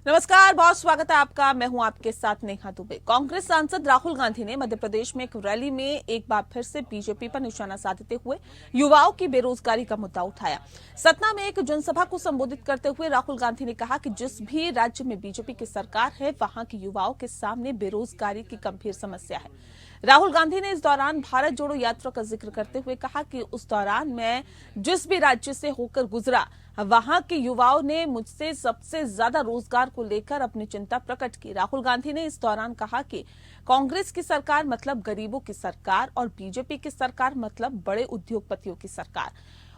नमस्कार, बहुत स्वागत है आपका। मैं हूं आपके साथ नेहा दुबे। कांग्रेस सांसद राहुल गांधी ने मध्य प्रदेश में एक रैली में एक बार फिर से बीजेपी पर निशाना साधते हुए युवाओं की बेरोजगारी का मुद्दा उठाया। सतना में एक जनसभा को संबोधित करते हुए राहुल गांधी ने कहा कि जिस भी राज्य में बीजेपी की सरकार है, वहां के युवाओं के सामने बेरोजगारी की गंभीर समस्या है। राहुल गांधी ने इस दौरान भारत जोड़ो यात्रा का जिक्र करते हुए कहा कि उस दौरान मैं जिस भी राज्य से होकर गुजरा, वहां के युवाओं ने मुझसे सबसे ज्यादा रोजगार को लेकर अपनी चिंता प्रकट की। राहुल गांधी ने इस दौरान कहा कि कांग्रेस की सरकार मतलब गरीबों की सरकार और बीजेपी की सरकार मतलब बड़े उद्योगपतियों की सरकार।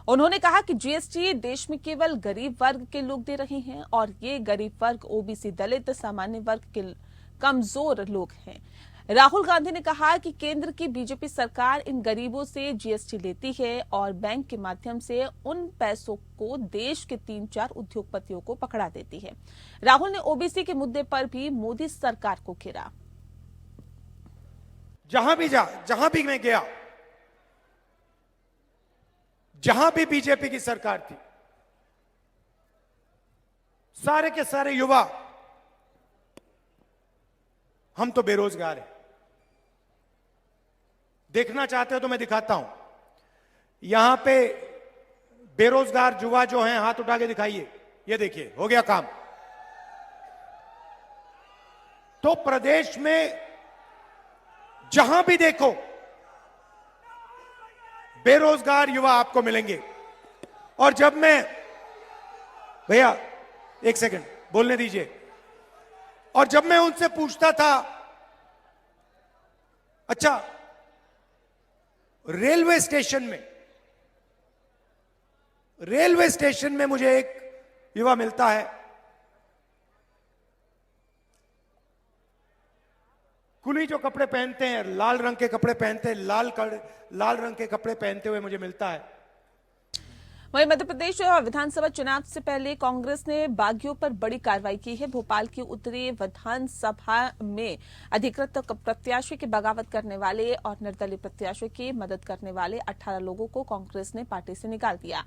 उन्होंने कहा कि जीएसटी देश में केवल गरीब वर्ग के लोग दे रहे हैं और ये गरीब वर्ग ओबीसी, दलित, सामान्य वर्ग के कमजोर लोग हैं। राहुल गांधी ने कहा कि केंद्र की बीजेपी सरकार इन गरीबों से जीएसटी लेती है और बैंक के माध्यम से उन पैसों को देश के 3-4 उद्योगपतियों को पकड़ा देती है। राहुल ने ओबीसी के मुद्दे पर भी मोदी सरकार को घेरा। जहां भी मैं गया, जहां भी बीजेपी की सरकार थी, सारे के सारे युवा हम तो बेरोजगार हैं। देखना चाहते हो तो मैं दिखाता हूं। यहां पे बेरोजगार युवा जो हैं, हाथ उठा के दिखाइए। ये देखिए, हो गया काम। तो प्रदेश में जहां भी देखो बेरोजगार युवा आपको मिलेंगे। और जब मैं, भैया एक सेकंड बोलने दीजिए, और जब मैं उनसे पूछता था, अच्छा रेलवे स्टेशन में मुझे एक युवा मिलता है, कुली जो कपड़े पहनते हैं, लाल रंग के कपड़े पहनते हैं, लाल रंग के कपड़े पहनते हुए मुझे मिलता है। वहीं मध्य प्रदेश विधानसभा चुनाव से पहले कांग्रेस ने बागियों पर बड़ी कार्रवाई की है। भोपाल की उत्तरी विधानसभा में अधिकृत प्रत्याशी की बगावत करने वाले और निर्दलीय प्रत्याशी की मदद करने वाले 18 लोगों को कांग्रेस ने पार्टी से निकाल दिया।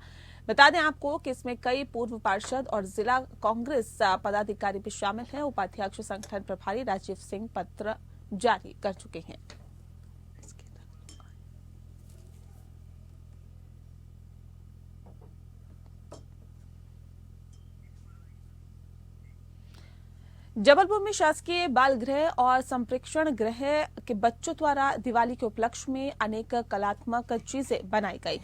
बता दें आपको कि इसमें कई पूर्व पार्षद और जिला कांग्रेस पदाधिकारी भी शामिल हैं। उपाध्यक्ष संगठन प्रभारी राजीव सिंह पत्र जारी कर चुके हैं। जबलपुर में शासकीय बाल गृह और संप्रेक्षण गृह के बच्चों द्वारा दिवाली के उपलक्ष्य में अनेक कलात्मक चीजें बनाई गई।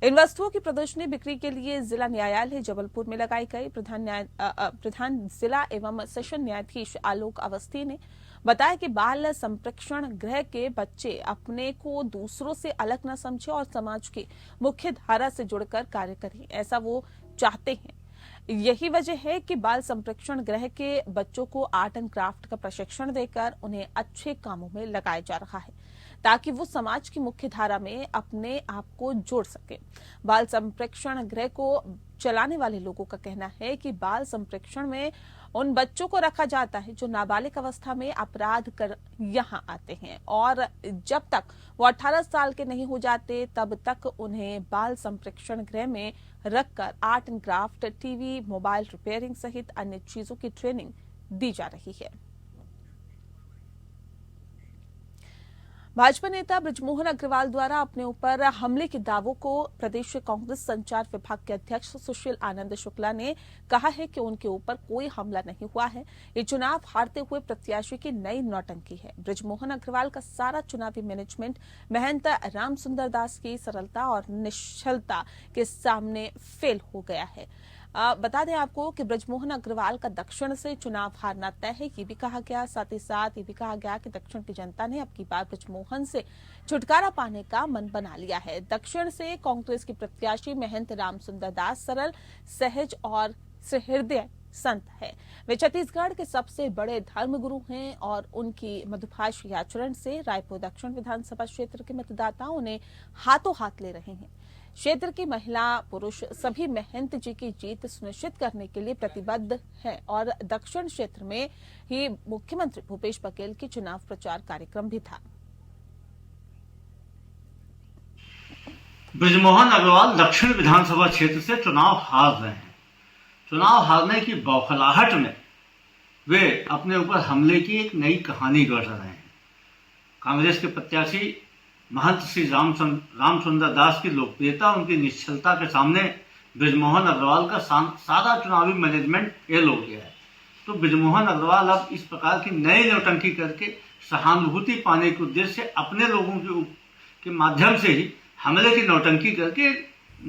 इन वस्तुओं की प्रदर्शनी बिक्री के लिए जिला न्यायालय जबलपुर में लगाई गई। प्रधान जिला एवं सेशन न्यायाधीश आलोक अवस्थी ने बताया कि बाल संप्रेक्षण गृह के बच्चे अपने को दूसरों से अलग न समझे और समाज की मुख्य धारा से जुड़कर कार्य करें, ऐसा वो चाहते हैं। यही वजह है कि बाल संप्रेक्षण गृह के बच्चों को आर्ट एंड क्राफ्ट का प्रशिक्षण देकर उन्हें अच्छे कामों में लगाया जा रहा है, ताकि वो समाज की मुख्य धारा में अपने आप को जोड़ सके। बाल संप्रेक्षण गृह को चलाने वाले लोगों का कहना है कि बाल संप्रेक्षण में उन बच्चों को रखा जाता है जो नाबालिग अवस्था में अपराध कर यहां आते हैं और जब तक वो 18 साल के नहीं हो जाते तब तक उन्हें बाल संप्रेक्षण गृह में रखकर art and craft, TV, mobile repairing सहित अन्य चीजों की ट्रेनिंग दी जा रही है। भाजपा नेता बृजमोहन अग्रवाल द्वारा अपने ऊपर हमले के दावों को प्रदेश कांग्रेस संचार विभाग के अध्यक्ष सुशील आनंद शुक्ला ने कहा है कि उनके ऊपर कोई हमला नहीं हुआ है। ये चुनाव हारते हुए प्रत्याशी की नई नौटंकी है। बृजमोहन अग्रवाल का सारा चुनावी मैनेजमेंट महंत रामसुंदर दास की सरलता और निश्चलता के सामने फेल हो गया है। बता दें आपको कि बृजमोहन अग्रवाल का दक्षिण से चुनाव हारना तय है, ये भी कहा गया। साथ ही साथ ये भी कहा गया कि दक्षिण की जनता ने अब की बार बृजमोहन से छुटकारा पाने का मन बना लिया है। दक्षिण से कांग्रेस की प्रत्याशी महंत रामसुंदर दास सरल, सहज और सहृदय संत है। वे छत्तीसगढ़ के सबसे बड़े धर्मगुरु हैं और उनकी मधुभाषी आचरण से रायपुर दक्षिण विधानसभा क्षेत्र के मतदाता उन्हें हाथों हाथ ले रहे हैं। क्षेत्र की महिला पुरुष सभी महंत जी की जीत सुनिश्चित करने के लिए प्रतिबद्ध है और दक्षिण क्षेत्र में ही मुख्यमंत्री भूपेश बघेल की चुनाव प्रचार कार्यक्रम भी था। बृजमोहन अग्रवाल दक्षिण विधानसभा क्षेत्र से चुनाव हार रहे हैं। चुनाव हारने की बौखलाहट में वे अपने ऊपर हमले की एक नई कहानी गढ़ रहे हैं। कांग्रेस के प्रत्याशी महंत श्री रामसुंदर दास की लोकप्रियता, उनकी निश्चलता के सामने बृजमोहन अग्रवाल का सादा चुनावी मैनेजमेंट फेल हो गया है। तो बृजमोहन अग्रवाल अब इस प्रकार की नई नौटंकी करके सहानुभूति पाने के उद्देश्य से अपने लोगों के माध्यम से ही हमले की नौटंकी करके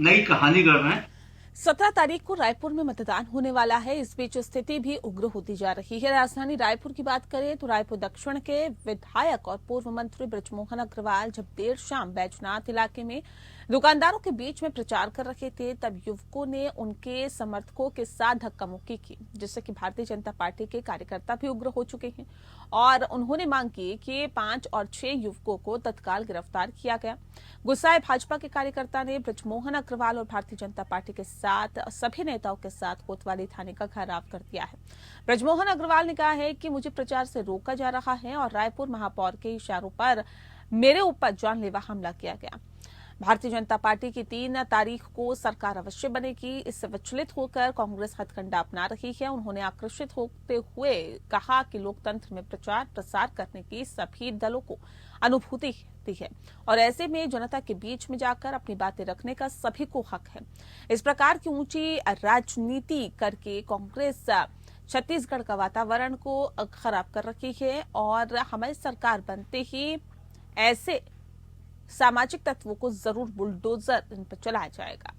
नई कहानी गढ़ रहे हैं। 17 तारीख को रायपुर में मतदान होने वाला है। इस बीच स्थिति भी उग्र होती जा रही है। राजधानी रायपुर की बात करें तो रायपुर दक्षिण के विधायक और पूर्व मंत्री बृजमोहन अग्रवाल जब देर शाम बैजनाथ इलाके में दुकानदारों के बीच में प्रचार कर रहे थे, तब युवकों ने उनके समर्थकों के साथ धक्का मुक्की की, जिससे कि भारतीय जनता पार्टी के कार्यकर्ता भी उग्र हो चुके हैं और उन्होंने मांग की कि 5 और 6 युवकों को तत्काल गिरफ्तार किया गया। गुस्साए भाजपा के कार्यकर्ता ने बृजमोहन अग्रवाल और भारतीय जनता पार्टी के साथ सभी नेताओं के साथ कोतवाली थाने का घेराव कर दिया है। बृजमोहन अग्रवाल ने कहा है कि मुझे प्रचार से रोका जा रहा है और रायपुर महापौर के इशारों पर मेरे ऊपर जानलेवा हमला किया गया। भारतीय जनता पार्टी की 3 तारीख को सरकार अवश्य बनेगी, इससे विचलित होकर कांग्रेस हथकंडा अपना रही है। उन्होंने आक्रोशित होते हुए कहा कि लोकतंत्र में प्रचार प्रसार करने की सभी दलों को अनुभूति होती है और ऐसे में जनता के बीच में जाकर अपनी बातें रखने का सभी को हक है। इस प्रकार की ऊंची राजनीति करके कांग्रेस छत्तीसगढ़ का वातावरण को खराब कर रही है और हमारी सरकार बनते ही ऐसे सामाजिक तत्वों को जरूर बुलडोजर इन पर चलाया जाएगा।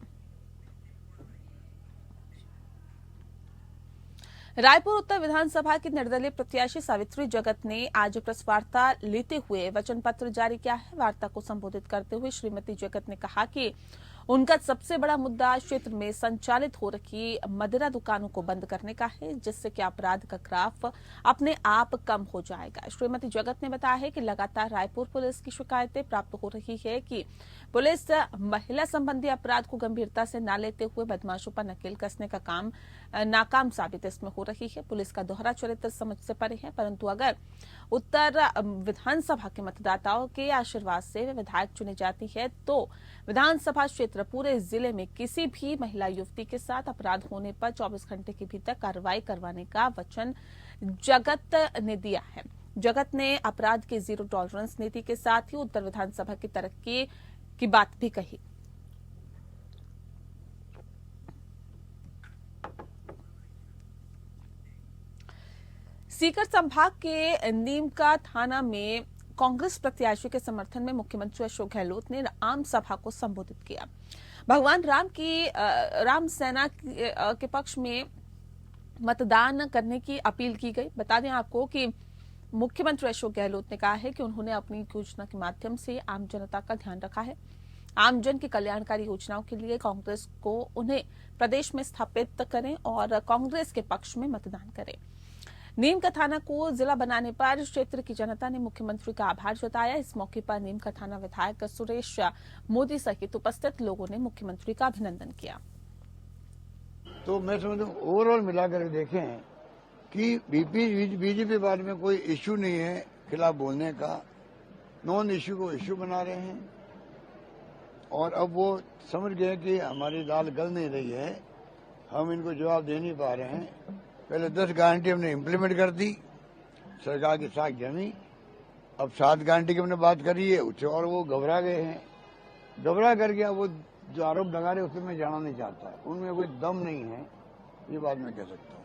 रायपुर उत्तर विधानसभा की निर्दलीय प्रत्याशी सावित्री जगत ने आज प्रेस वार्ता लेते हुए वचन पत्र जारी किया है। वार्ता को संबोधित करते हुए श्रीमती जगत ने कहा कि उनका सबसे बड़ा मुद्दा क्षेत्र में संचालित हो रही मदिरा दुकानों को बंद करने का है, जिससे कि अपराध का ग्राफ अपने आप कम हो जाएगा। श्रीमती जगत ने बताया है कि लगातार रायपुर पुलिस की शिकायतें प्राप्त हो रही है कि पुलिस महिला संबंधी अपराध को गंभीरता से न लेते हुए बदमाशों पर नकेल कसने का काम नाकाम साबित इसमें हो रही है। पुलिस का दोहरा चरित्र समझ से परे है, परंतु अगर उत्तर विधानसभा के मतदाताओं के आशीर्वाद से विधायक चुनी जाती है तो विधानसभा क्षेत्र पूरे जिले में किसी भी महिला युवती के साथ अपराध होने पर 24 घंटे के भीतर कार्रवाई करवाने का वचन जगत ने दिया है। जगत ने अपराध की जीरो टॉलरेंस नीति के साथ ही उत्तर विधानसभा की तरक्की की बात भी कही। सीकर संभाग के नीमका थाना में कांग्रेस प्रत्याशी के समर्थन में मुख्यमंत्री अशोक गहलोत ने आम सभा को संबोधित किया। भगवान राम सेना के पक्ष में मतदान करने की अपील की गई। बता दें आपको कि मुख्यमंत्री अशोक गहलोत ने कहा है कि उन्होंने अपनी योजना के माध्यम से आम जनता का ध्यान रखा है। आमजन की कल्याणकारी योजनाओं के लिए कांग्रेस को उन्हें प्रदेश में स्थापित करें और कांग्रेस के पक्ष में मतदान करें। नीम का थाना को जिला बनाने पर क्षेत्र की जनता ने मुख्यमंत्री का आभार जताया। इस मौके पर नीम का थाना विधायक सुरेश मोदी सहित उपस्थित लोगों ने मुख्यमंत्री का अभिनंदन किया। तो मैं समझता हूँ ओवरऑल मिलाकर देखें कि बीजेपी बारे में कोई इश्यू नहीं है खिलाफ बोलने का, नॉन इश्यू को इश्यू बना रहे हैं और अब वो समझ गए कि हमारी दाल गल नहीं रही है, हम इनको जवाब दे नहीं पा रहे हैं। पहले 10 गारंटी हमने इम्प्लीमेंट कर दी, सरकार की साख जमी, अब 7 गारंटी की हमने बात करी है उससे और वो घबरा गए हैं। घबरा करके अब वो जो आरोप लगा रहे उसमें मैं जाना नहीं चाहता, उनमें कोई दम नहीं है, ये बात मैं कह सकता हूँ।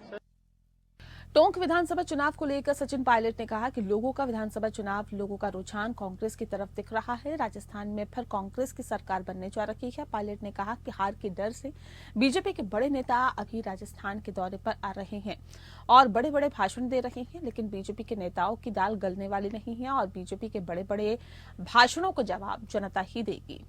टोंक विधानसभा चुनाव को लेकर सचिन पायलट ने कहा कि लोगों का विधानसभा चुनाव, लोगों का रुझान कांग्रेस की तरफ दिख रहा है। राजस्थान में फिर कांग्रेस की सरकार बनने जा रही है। पायलट ने कहा कि हार के डर से बीजेपी के बड़े नेता अभी राजस्थान के दौरे पर आ रहे हैं और बड़े बड़े भाषण दे रहे हैं, लेकिन बीजेपी के नेताओं की दाल गलने वाली नहीं है और बीजेपी के बड़े बड़े भाषणों को जवाब जनता ही देगी।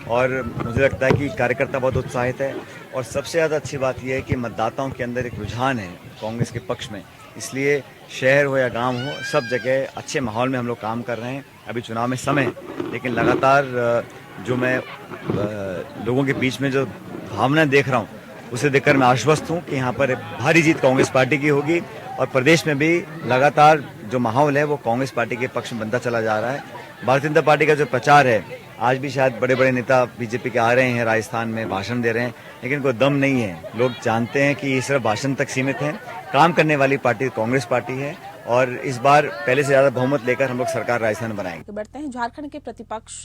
और मुझे लगता है कि कार्यकर्ता बहुत उत्साहित है और सबसे ज़्यादा अच्छी बात यह है कि मतदाताओं के अंदर एक रुझान है कांग्रेस के पक्ष में। इसलिए शहर हो या गांव हो, सब जगह अच्छे माहौल में हम लोग काम कर रहे हैं। अभी चुनाव में समय, लेकिन लगातार जो मैं लोगों के बीच में जो भावना देख रहा हूँ उसे देखकर मैं आश्वस्त हूँ कि यहाँ पर भारी जीत कांग्रेस पार्टी की होगी और प्रदेश में भी लगातार जो माहौल है वो कांग्रेस पार्टी के पक्ष में बनता चला जा रहा है। भारतीय जनता पार्टी का जो प्रचार है आज भी शायद बड़े बड़े नेता बीजेपी के आ रहे हैं राजस्थान में, भाषण दे रहे हैं, लेकिन कोई दम नहीं है। लोग जानते हैं कि ये सिर्फ भाषण तक सीमित है। काम करने वाली पार्टी कांग्रेस पार्टी है और इस बार पहले से ज्यादा बहुमत लेकर हम लोग सरकार राजस्थान में बनाएंगे। बढ़ते हैं, झारखंड के प्रतिपक्ष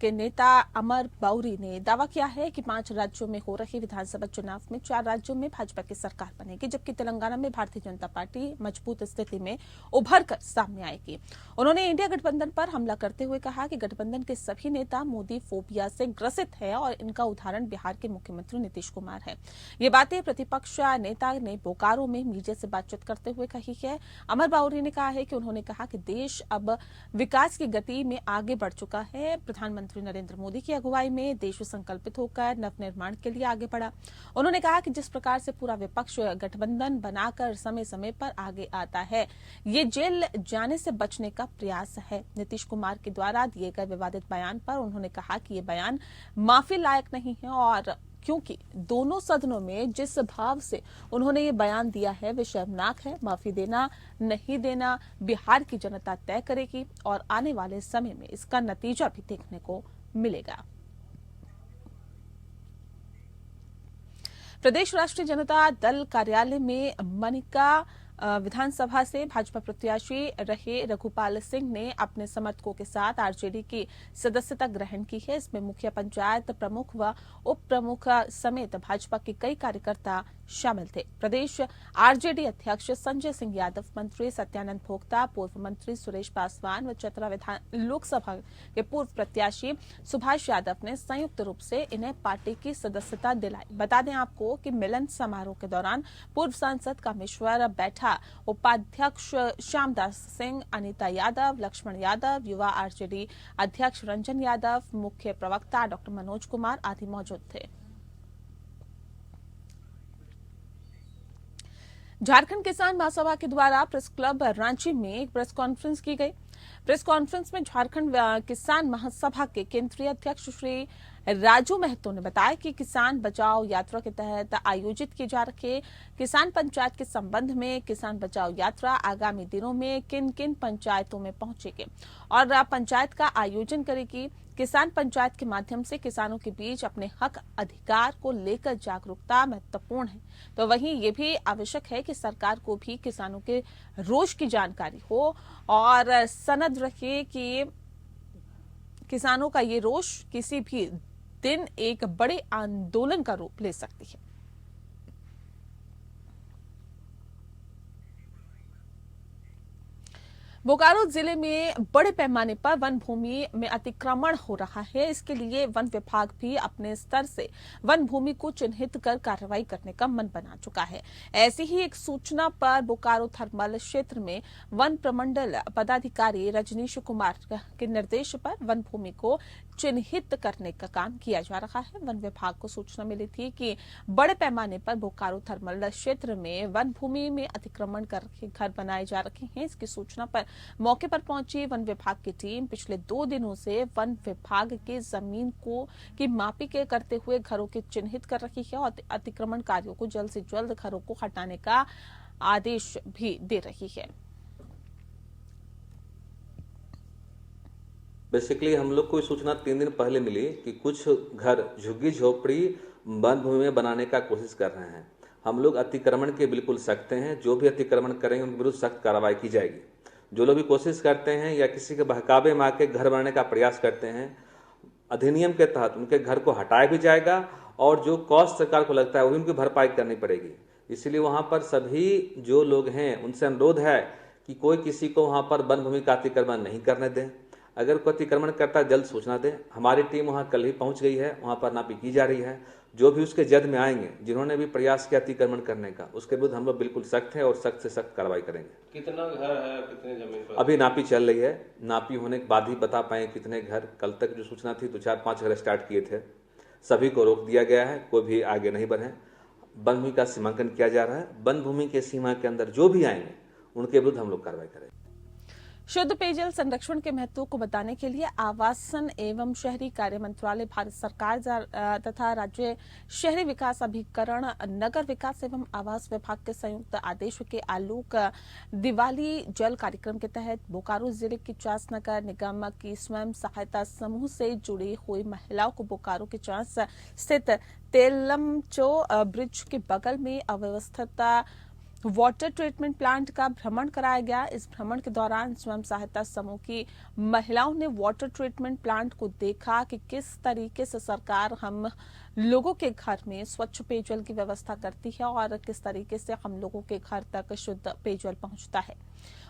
के नेता अमर बाउरी ने दावा किया है कि 5 राज्यों में हो रहे विधानसभा चुनाव में 4 राज्यों में भाजपा की सरकार बनेगी, जबकि तेलंगाना में भारतीय जनता पार्टी मजबूत स्थिति में उभर कर सामने आएगी। उन्होंने इंडिया गठबंधन पर हमला करते हुए कहा कि गठबंधन के सभी नेता मोदी फोबिया से ग्रसित है और इनका उदाहरण बिहार के मुख्यमंत्री नीतीश कुमार है। ये बातें प्रतिपक्ष नेता ने बोकारो में मीडिया से बातचीत करते हुए कही है। अमर बाउरी ने कहा है कि उन्होंने कहा कि देश अब विकास की गति में आगे बढ़ चुका है। प्रधानमंत्री नरेंद्र मोदी की अगुवाई में देश संकल्पित होकर नवनिर्माण के लिए आगे बढ़ा। उन्होंने कहा कि जिस प्रकार से पूरा विपक्ष गठबंधन बनाकर समय समय पर आगे आता है, ये जेल जाने से बचने का प्रयास है। नीतीश कुमार के द्वारा दिए गए विवादित बयान पर उन्होंने कहा कि ये बयान माफी लायक नहीं है और क्योंकि दोनों सदनों में जिस भाव से उन्होंने ये बयान दिया है वे शर्मनाक है। माफी देना नहीं देना बिहार की जनता तय करेगी और आने वाले समय में इसका नतीजा भी देखने को मिलेगा। प्रदेश राष्ट्रीय जनता दल कार्यालय में मनिका विधानसभा से भाजपा प्रत्याशी रहे रघुपाल सिंह ने अपने समर्थकों के साथ आरजेडी की सदस्यता ग्रहण की है। इसमें मुखिया पंचायत प्रमुख व उप प्रमुख समेत भाजपा के कई कार्यकर्ता शामिल थे। प्रदेश आरजेडी अध्यक्ष संजय सिंह यादव, मंत्री सत्यानंद भोक्ता, पूर्व मंत्री सुरेश पासवान व चतरा लोकसभा के पूर्व प्रत्याशी सुभाष यादव ने संयुक्त रूप से इन्हें पार्टी की सदस्यता दिलाई। बता दें आपको कि मिलन समारोह के दौरान पूर्व सांसद कामेश्वर बैठा, उपाध्यक्ष श्यामदास सिंह, अनीता यादव, लक्ष्मण यादव, युवा आरजेडी अध्यक्ष रंजन यादव, मुख्य प्रवक्ता डॉक्टर मनोज कुमार आदि मौजूद थे। झारखंड किसान महासभा के द्वारा प्रेस क्लब रांची में एक प्रेस कॉन्फ्रेंस की गई। प्रेस कॉन्फ्रेंस में झारखंड किसान महासभा के केंद्रीय अध्यक्ष श्री राजू महतो ने बताया कि किसान बचाओ यात्रा के तहत आयोजित की जा रही किसान पंचायत के संबंध में किसान बचाओ यात्रा आगामी दिनों में किन किन पंचायतों में पहुंचेगी और पंचायत का आयोजन करेगी। किसान पंचायत के माध्यम से किसानों के बीच अपने हक अधिकार को लेकर जागरूकता महत्वपूर्ण है, तो वहीं ये भी आवश्यक है कि सरकार को भी किसानों के रोष की जानकारी हो और सनद रखे कि किसानों का ये रोष किसी भी दिन एक बड़े आंदोलन का रूप ले सकती है। बोकारो जिले में बड़े पैमाने पर वन भूमि में अतिक्रमण हो रहा है। इसके लिए वन विभाग भी अपने स्तर से वन भूमि को चिन्हित कर कार्रवाई करने का मन बना चुका है। ऐसी ही एक सूचना पर बोकारो थर्मल क्षेत्र में वन प्रमंडल पदाधिकारी रजनीश कुमार के निर्देश पर वन भूमि को चिन्हित करने का काम किया जा रहा है। वन विभाग को सूचना मिली थी कि बड़े पैमाने पर बोकारो थर्मल क्षेत्र में वन भूमि में अतिक्रमण करके घर बनाए जा रहे हैं। इसकी सूचना पर मौके पर पहुंची वन विभाग की टीम पिछले 2 दिनों से वन विभाग के जमीन को की मापी के करते हुए घरों के चिन्हित कर रही है और अतिक्रमणकारियों को जल्द से जल्द घरों को हटाने का आदेश भी दे रही है। बेसिकली हम लोग को सूचना 3 दिन पहले मिली कि कुछ घर झुग्गी झोपड़ी वन भूमि में बनाने का कोशिश कर रहे हैं। हम लोग अतिक्रमण के बिल्कुल सख्त हैं। जो भी अतिक्रमण करेंगे उनके विरुद्ध सख्त कार्रवाई की जाएगी। जो लोग भी कोशिश करते हैं या किसी के बहकावे में आके घर बनाने का प्रयास करते हैं, अधिनियम के तहत उनके घर को हटाया भी जाएगा और जो कॉस्ट सरकार को लगता है वो भी उनकी भरपाई करनी पड़ेगी। इसलिए वहां पर सभी जो लोग हैं उनसे अनुरोध है कि कोई किसी को वहां पर वन भूमि का अतिक्रमण नहीं करने दें। अगर कोई अतिक्रमण करता है जल्द सूचना दें। हमारी टीम वहां कल ही पहुंच गई है, वहां पर नापी की जा रही है। जो भी उसके जद में आएंगे, जिन्होंने भी प्रयास किया अतिक्रमण करने का, उसके विरुद्ध हम लोग बिल्कुल सख्त है और सख्त से सख्त कार्रवाई करेंगे। कितना घर है, कितने जमीन पर? अभी नापी चल रही है। नापी होने के बाद ही बता पाए कितने घर। कल तक जो सूचना थी तो 4-5 घर स्टार्ट किए थे, सभी को रोक दिया गया है, कोई भी आगे नहीं बढ़े। वन भूमि का सीमांकन किया जा रहा है। वन भूमि के सीमा के अंदर जो भी आएंगे उनके विरुद्ध हम लोग कार्रवाई करेंगे। शुद्ध पेयजल संरक्षण के महत्व को बताने के लिए आवासन एवं शहरी कार्य मंत्रालय भारत सरकार तथा राज्य शहरी विकास अभिकरण नगर विकास एवं आवास विभाग के संयुक्त आदेश के आलोक दिवाली जल कार्यक्रम के तहत बोकारो जिले की चास नगर निगम की स्वयं सहायता समूह से जुड़ी हुई महिलाओं को बोकारो के चास स्थित तेलमचो ब्रिज के बगल में अव्यवस्थित वाटर ट्रीटमेंट प्लांट का भ्रमण कराया गया। इस भ्रमण के दौरान स्वयं सहायता समूह की महिलाओं ने वाटर ट्रीटमेंट प्लांट को देखा कि किस तरीके से सरकार हम लोगों के घर में स्वच्छ पेयजल की व्यवस्था करती है और किस तरीके से हम लोगों के घर तक शुद्ध पेयजल पहुंचता है।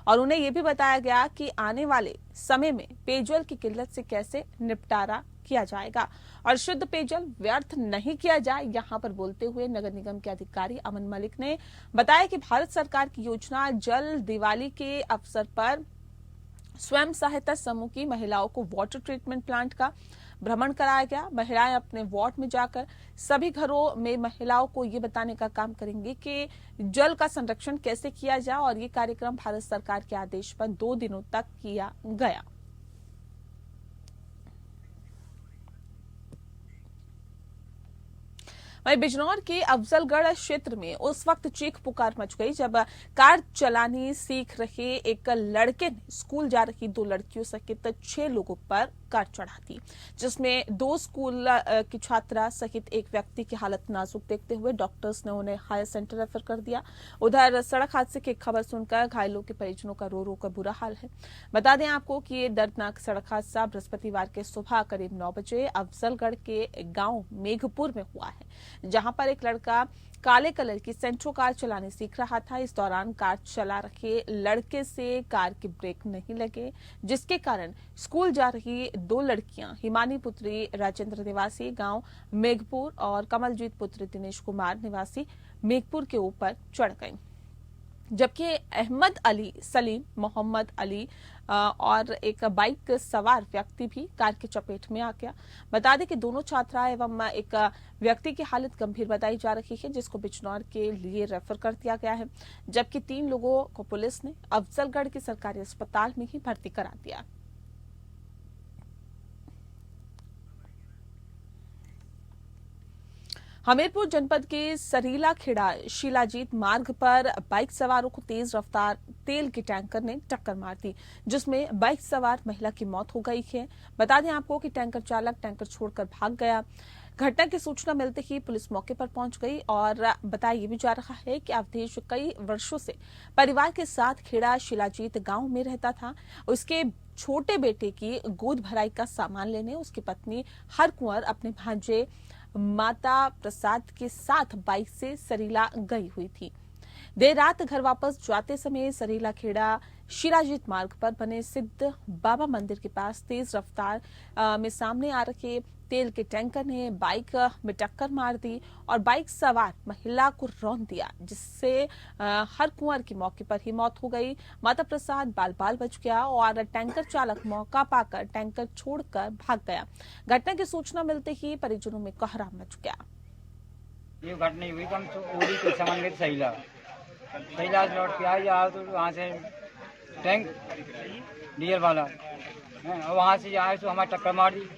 और उन्हें यह भी बताया गया कि आने वाले समय में पेयजल की किल्लत से कैसे निपटारा किया जाएगा और शुद्ध पेयजल व्यर्थ नहीं किया जाए। यहां पर बोलते हुए नगर निगम के अधिकारी अमन मलिक ने बताया कि भारत सरकार की योजना जल दिवाली के अवसर पर स्वयं सहायता समूह की महिलाओं को वाटर ट्रीटमेंट प्लांट का भ्रमण कराया गया। महिलाएं अपने वार्ड में जाकर सभी घरों में महिलाओं को ये बताने का काम करेंगे कि जल का संरक्षण कैसे किया जाए और ये कार्यक्रम भारत सरकार के आदेश पर 2 दिनों तक किया गया। वहीं बिजनौर के अफजलगढ़ क्षेत्र में उस वक्त चीख पुकार मच गई जब कार चलानी सीख रहे एक लड़के ने स्कूल जा रही 2 लड़कियों सहित 6 लोगों पर कार चढ़ा दी, जिसमें 2 स्कूल की छात्रा सहित एक व्यक्ति की हालत नाजुक देखते हुए डॉक्टर्स ने उन्हें हायर सेंटर रेफर कर दिया। उधर सड़क हादसे की खबर सुनकर घायलों के परिजनों का रो रो कर बुरा हाल है। बता दें आपको कि ये दर्दनाक सड़क हादसा बृहस्पतिवार के सुबह करीब 9 बजे अफजलगढ़ के गांव मेघपुर में हुआ है, जहां पर एक लड़का काले कलर की सेंट्रो कार चलाने सीख रहा था। इस दौरान कार चला रहे लड़के से कार के ब्रेक नहीं लगे, जिसके कारण स्कूल जा रही 2 लड़कियां हिमानी पुत्री राजेंद्र निवासी गांव मेघपुर और कमलजीत पुत्र दिनेश कुमार निवासी मेघपुर के ऊपर चढ़ गईं, जबकि अहमद अली, सलीम, मोहम्मद अली और एक बाइक सवार व्यक्ति भी कार की चपेट में आ गया। बता दें कि दोनों छात्रा एवं एक व्यक्ति की हालत गंभीर बताई जा रही है, जिसको बिजनौर के लिए रेफर कर दिया गया है, जबकि 3 लोगों को पुलिस ने अफजलगढ़ के सरकारी अस्पताल में ही भर्ती करा दिया। हमीरपुर जनपद के सरीला खेड़ा शिलाजीत मार्ग पर बाइक सवारों को तेज रफ्तार तेल के टैंकर ने टक्कर मार दी, जिसमें बाइक सवार महिला की मौत हो गई है। बता दें आपको कि टैंकर चालक टैंकर छोड़कर भाग गया। घटना की सूचना मिलते ही पुलिस मौके पर पहुंच गई और बताया भी जा रहा है कि अवधेश कई वर्षों से परिवार के साथ खेड़ा शिलाजीत गांव में रहता था। उसके छोटे बेटे की गोद भराई का सामान लेने उसकी पत्नी हर कुंवर अपने भांजे माता प्रसाद के साथ बाइक से सरीला गई हुई थी। देर रात घर वापस जाते समय सरीला खेड़ा शिलाजीत मार्ग पर बने सिद्ध बाबा मंदिर के पास तेज रफ्तार में सामने आ रखे तेल के टैंकर ने बाइक में टक्कर मार दी और बाइक सवार महिला को रौंद दिया, जिससे हर कुंवर की मौके पर ही मौत हो गई। माता प्रसाद बाल बाल बच गया और टैंकर चालक मौका पाकर टैंकर छोड़कर भाग गया। घटना की सूचना मिलते ही परिजनों में कोहराम मच गया। ये घटना हुई हम पूरी के सामान गए सहीला लौट के आए तो वहाँ से टैंक डीजल वाला और वहाँ से आए तो हमारी टक्कर मार दी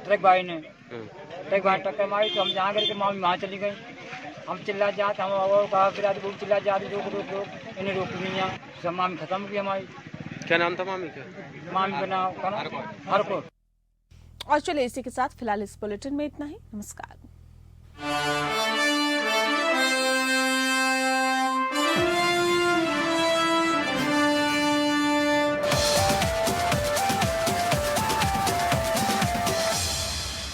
ट्रक भाई ने। ट्रक भाई टक्कर मारी तो हम जहाँ करके मामी वहाँ चली गई। हम चिल्ला जाते हम कहा फिर आज बहुत चिल्ला जाते रोक इन्हें रोक नहीं है। सब मामी खत्म हुई हमारी। क्या नाम था मामी का? मामी का नाम हरकोट। और चलिए इसी के साथ फिलहाल इस बुलेटिन में इतना ही। नमस्कार।